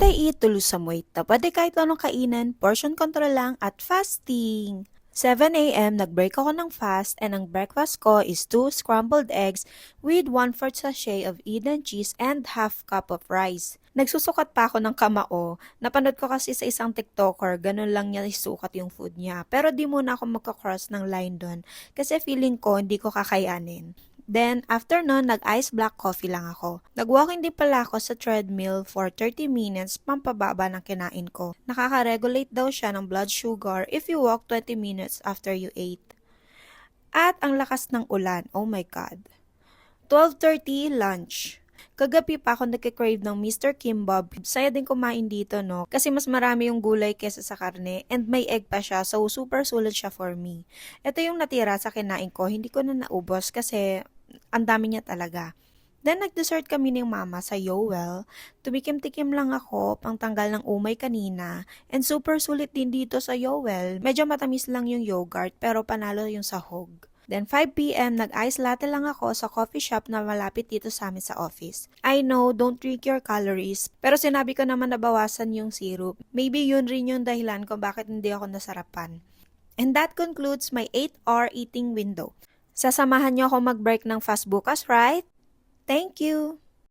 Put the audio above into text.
I eat to lose some weight. Dapat di kahit anong kainan, portion control lang at fasting. 7 a.m. nag-break ako ng fast and ang breakfast ko is 2 scrambled eggs with 1/4 sachet of Eden cheese and half cup of rice. Nagsusukat pa ako ng kamao. Napanood ko kasi sa isang TikToker, ganun lang niya isukat yung food niya. Pero di muna ako magka-cross ng line doon kasi feeling ko hindi ko kakayanin. Then, after nun, nag-ice black coffee lang ako. Nag-walking din pala ako sa treadmill for 30 minutes pampababa ng kinain ko. Nakaka-regulate daw siya ng blood sugar if you walk 20 minutes after you ate. At ang lakas ng ulan, oh my God. 12:30, lunch. Kagabi pa ako nagkikrave ng Mr. Kimbab. Saya din kumain dito, no? Kasi mas marami yung gulay kesa sa karne and may egg pa siya, so super sulit siya for me. Ito yung natira sa kinain ko, hindi ko na naubos kasi ang dami niya talaga. Then, nag-dessert kami ng mama sa Yowel. Tumikim-tikim lang ako, pang tanggal ng umay kanina. And super sulit din dito sa Yowel. Medyo matamis lang yung yogurt, pero panalo yung sahog. Then 5 p.m. nag-ice latte lang ako sa coffee shop na malapit dito sa amin sa office. I know, don't drink your calories, pero sinabi ko naman na bawasan yung syrup. Maybe yun rin yung dahilan kung bakit hindi ako nasarapan. And that concludes my 8-hour eating window. Sasamahan niyo ako mag-break ng fast bukas, right? Thank you!